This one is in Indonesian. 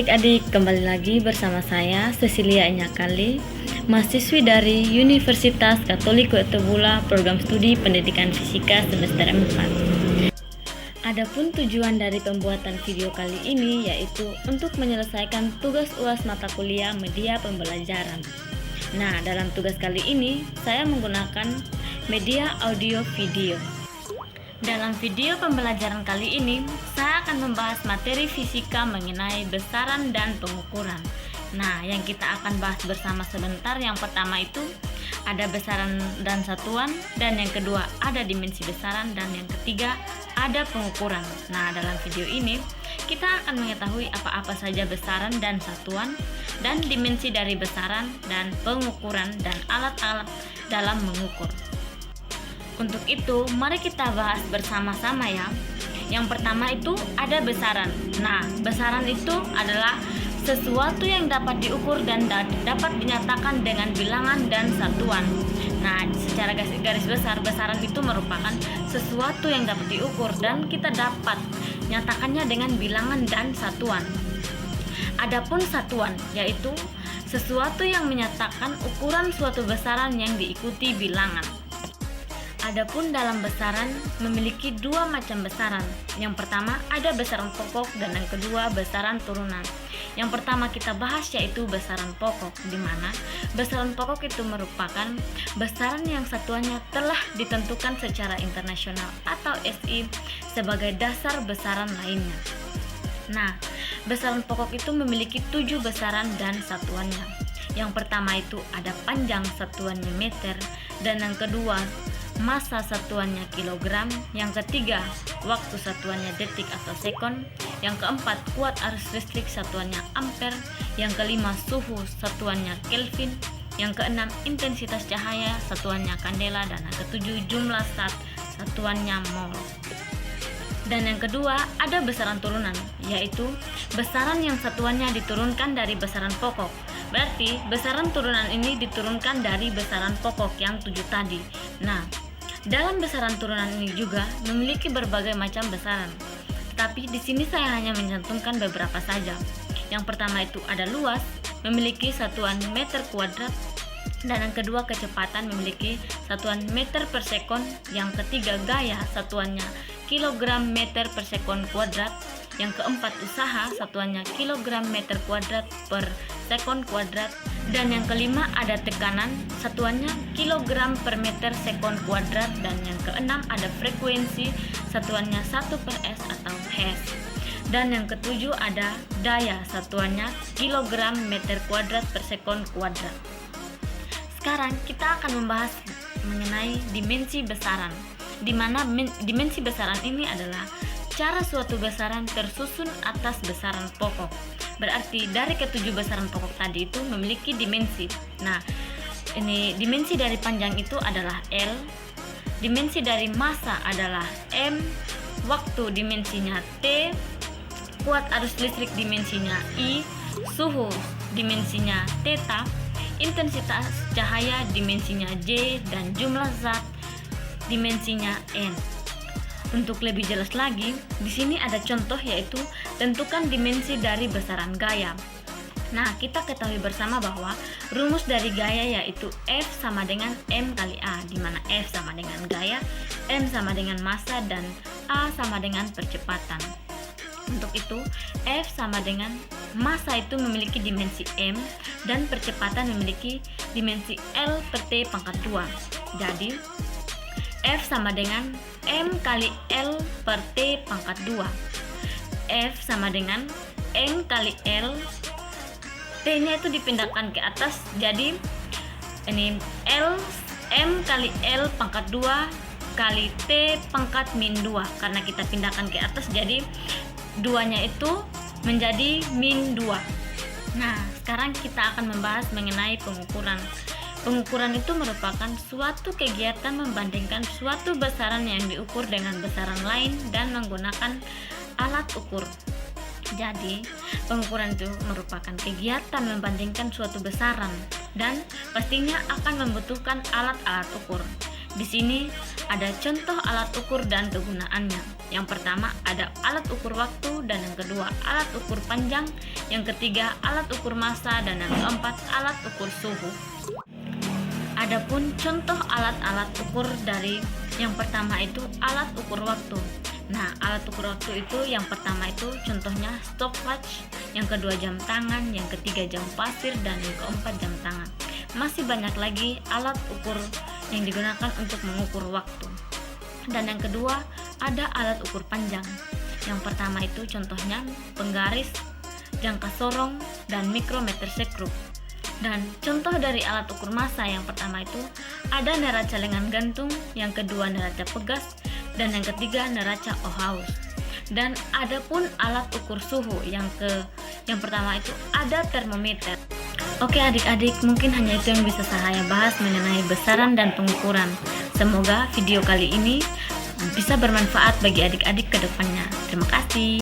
adik-adik, kembali lagi bersama saya Cecilia Enyakali, mahasiswi dari Universitas Katolik Wetebula, program studi pendidikan fisika semester 4. Adapun tujuan dari pembuatan video kali ini yaitu untuk menyelesaikan tugas UAS mata kuliah media pembelajaran. Nah, dalam tugas kali ini saya menggunakan media audio video. Dalam video pembelajaran kali ini, saya akan membahas materi fisika mengenai besaran dan pengukuran. Nah, yang kita akan bahas bersama sebentar, yang pertama itu ada besaran dan satuan, dan yang kedua ada dimensi besaran, dan yang ketiga ada pengukuran. Nah, dalam video ini kita akan mengetahui apa-apa saja besaran dan satuan, dan dimensi dari besaran dan pengukuran, dan alat-alat dalam mengukur. Untuk itu, mari kita bahas bersama-sama ya. Yang pertama itu ada besaran. Nah, besaran itu adalah sesuatu yang dapat diukur dan dapat dinyatakan dengan bilangan dan satuan. Nah, secara garis besar, besaran itu merupakan sesuatu yang dapat diukur dan kita dapat nyatakannya dengan bilangan dan satuan. Adapun satuan, yaitu sesuatu yang menyatakan ukuran suatu besaran yang diikuti bilangan. Adapun dalam besaran memiliki dua macam besaran. Yang pertama ada besaran pokok dan yang kedua besaran turunan. Yang pertama kita bahas yaitu besaran pokok, di mana besaran pokok itu merupakan besaran yang satuannya telah ditentukan secara internasional atau SI sebagai dasar besaran lainnya. Nah, besaran pokok itu memiliki 7 besaran dan satuannya. Yang pertama itu ada panjang satuannya meter, dan yang kedua massa satuannya kilogram, yang ketiga waktu satuannya detik atau sekon, yang keempat kuat arus listrik satuannya ampere, yang kelima suhu satuannya kelvin, yang keenam intensitas cahaya satuannya kandela, dan yang ketujuh jumlah zat satuannya mol. Dan yang kedua ada besaran turunan, yaitu besaran yang satuannya diturunkan dari besaran pokok. Berarti besaran turunan ini diturunkan dari besaran pokok yang 7 tadi. Nah, dalam besaran turunan ini juga memiliki berbagai macam besaran. Tetapi di sini saya hanya mencantumkan beberapa saja. Yang pertama itu ada luas, memiliki satuan meter kuadrat, dan yang kedua kecepatan memiliki satuan meter per sekon, yang ketiga gaya satuannya kilogram meter per sekon kuadrat, yang keempat usaha satuannya kilogram meter kuadrat per sekon kuadrat, dan yang kelima ada tekanan satuannya kilogram per meter sekon kuadrat, dan yang keenam ada frekuensi satuannya 1 per S atau Hz, dan yang ketujuh ada daya satuannya kilogram meter kuadrat per sekon kuadrat. Sekarang kita akan membahas mengenai dimensi besaran, di mana dimensi besaran ini adalah cara suatu besaran tersusun atas besaran pokok. Berarti dari ketujuh besaran pokok tadi itu memiliki dimensi. Nah, ini dimensi dari panjang itu adalah L, dimensi dari massa adalah M, waktu dimensinya T, kuat arus listrik dimensinya I, suhu dimensinya theta, intensitas cahaya dimensinya J, dan jumlah zat dimensinya N. Untuk lebih jelas lagi, di sini ada contoh yaitu tentukan dimensi dari besaran gaya. Nah, kita ketahui bersama bahwa rumus dari gaya yaitu F sama dengan M kali A, di mana F sama dengan gaya, M sama dengan massa, dan A sama dengan percepatan. Untuk itu, F sama dengan massa itu memiliki dimensi M, dan percepatan memiliki dimensi L per T pangkat 2. Jadi, F sama dengan M kali L per T pangkat 2. F sama dengan M kali L, T-nya itu dipindahkan ke atas, jadi ini M kali L pangkat 2 kali T pangkat min 2. Karena kita pindahkan ke atas, jadi 2-nya itu menjadi min 2. Nah, sekarang kita akan membahas mengenai pengukuran. Pengukuran itu merupakan suatu kegiatan membandingkan suatu besaran yang diukur dengan besaran lain dan menggunakan alat ukur. Jadi, pengukuran itu merupakan kegiatan membandingkan suatu besaran dan pastinya akan membutuhkan alat-alat ukur. Di sini ada contoh alat ukur dan kegunaannya. Yang pertama ada alat ukur waktu, dan yang kedua alat ukur panjang, yang ketiga alat ukur massa, dan yang keempat alat ukur suhu. Adapun contoh alat-alat ukur dari yang pertama itu alat ukur waktu. Nah, alat ukur waktu itu yang pertama itu contohnya stopwatch, yang kedua jam tangan, yang ketiga jam pasir, dan yang keempat jam tangan. Masih banyak lagi alat ukur yang digunakan untuk mengukur waktu. Dan yang kedua ada alat ukur panjang. Yang pertama itu contohnya penggaris, jangka sorong, dan mikrometer sekrup. Dan contoh dari alat ukur massa yang pertama itu ada neraca lengan gantung, yang kedua neraca pegas, dan yang ketiga neraca Ohaus. Dan ada pun alat ukur suhu yang pertama itu ada termometer. Oke adik-adik, mungkin hanya itu yang bisa saya bahas mengenai besaran dan pengukuran. Semoga video kali ini bisa bermanfaat bagi adik-adik ke depannya. Terima kasih.